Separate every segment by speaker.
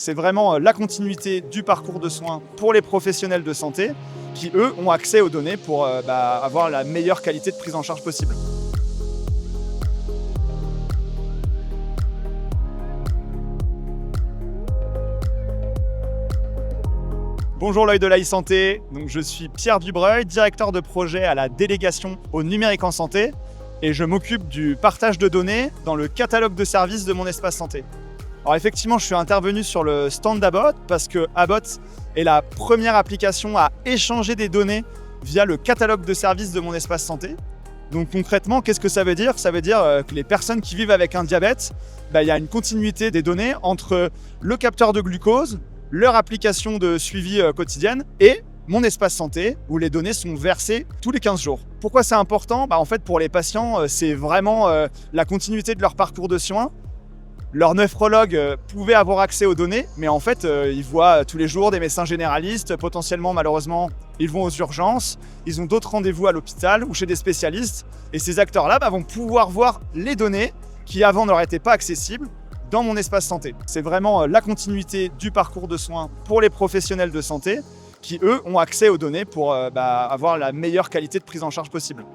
Speaker 1: C'est vraiment la continuité du parcours de soins pour les professionnels de santé qui, eux, ont accès aux données pour avoir la meilleure qualité de prise en charge possible. Bonjour l'œil de la e-santé, donc je suis Pierre Dubreuil, directeur de projet à la délégation au numérique en santé et je m'occupe du partage de données dans le catalogue de services de mon espace santé. Alors effectivement, je suis intervenu sur le stand d'Abbott parce que Abbott est la première application à échanger des données via le catalogue de services de mon espace santé. Donc concrètement, qu'est-ce que ça veut dire? Ça veut dire que les personnes qui vivent avec un diabète, il y a une continuité des données entre le capteur de glucose, leur application de suivi quotidienne et mon espace santé où les données sont versées tous les 15 jours. Pourquoi c'est important? En fait, pour les patients, c'est vraiment la continuité de leur parcours de soins. Leur nephrologue pouvait avoir accès aux données, mais en fait, ils voient tous les jours des médecins généralistes. Potentiellement, malheureusement, ils vont aux urgences. Ils ont d'autres rendez-vous à l'hôpital ou chez des spécialistes. Et ces acteurs-là vont pouvoir voir les données qui avant n'auraient été pas accessibles dans mon espace santé. C'est vraiment la continuité du parcours de soins pour les professionnels de santé qui, eux, ont accès aux données pour avoir la meilleure qualité de prise en charge possible.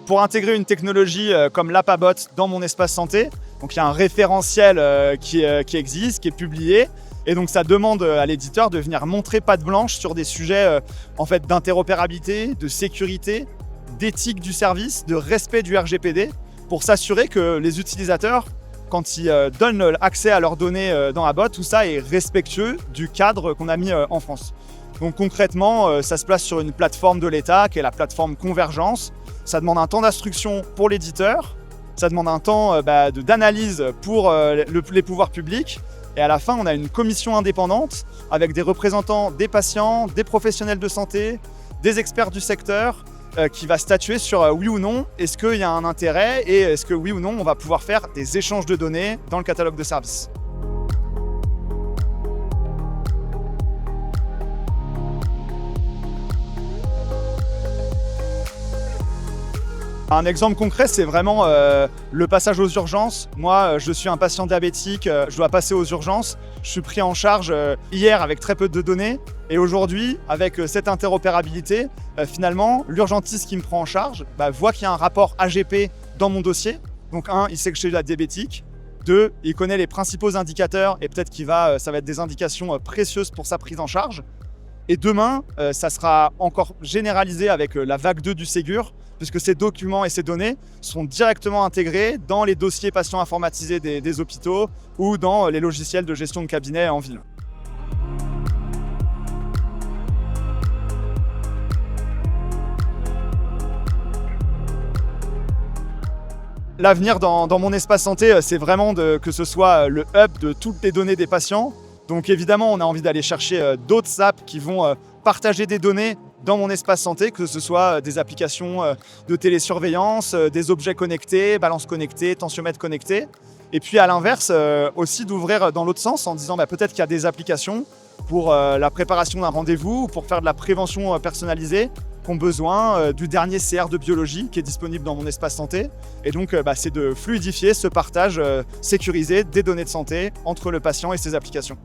Speaker 1: Pour intégrer une technologie comme l'app Abbott dans mon espace santé, donc il y a un référentiel qui existe, qui est publié, et donc ça demande à l'éditeur de venir montrer patte blanche sur des sujets d'interopérabilité, de sécurité, d'éthique du service, de respect du RGPD, pour s'assurer que les utilisateurs, quand ils donnent accès à leurs données dans Abbott, tout ça est respectueux du cadre qu'on a mis en France. Donc concrètement, ça se place sur une plateforme de l'État qui est la plateforme Convergence. Ça demande un temps d'instruction pour l'éditeur, ça demande un temps d'analyse pour les pouvoirs publics. Et à la fin, on a une commission indépendante avec des représentants des patients, des professionnels de santé, des experts du secteur qui va statuer sur oui ou non, est-ce qu'il y a un intérêt et est-ce que oui ou non, on va pouvoir faire des échanges de données dans le catalogue de services. Un exemple concret, c'est vraiment le passage aux urgences. Moi, je suis un patient diabétique, je dois passer aux urgences. Je suis pris en charge hier avec très peu de données. Et aujourd'hui, avec cette interopérabilité, finalement, l'urgentiste qui me prend en charge voit qu'il y a un rapport AGP dans mon dossier. Donc il sait que je suis diabétique. 2, il connaît les principaux indicateurs et peut-être ça va être des indications précieuses pour sa prise en charge. Et demain, ça sera encore généralisé avec la vague 2 du Ségur, puisque ces documents et ces données sont directement intégrés dans les dossiers patients informatisés des hôpitaux ou dans les logiciels de gestion de cabinet en ville. L'avenir dans mon espace santé, c'est vraiment que ce soit le hub de toutes les données des patients. Donc évidemment, on a envie d'aller chercher d'autres apps qui vont partager des données dans mon espace santé, que ce soit des applications de télésurveillance, des objets connectés, balance connectée, tensiomètre connecté. Et puis à l'inverse, aussi d'ouvrir dans l'autre sens en disant peut-être qu'il y a des applications pour la préparation d'un rendez-vous ou pour faire de la prévention personnalisée qui ont besoin du dernier CR de biologie qui est disponible dans mon espace santé. Et donc c'est de fluidifier ce partage sécurisé des données de santé entre le patient et ses applications.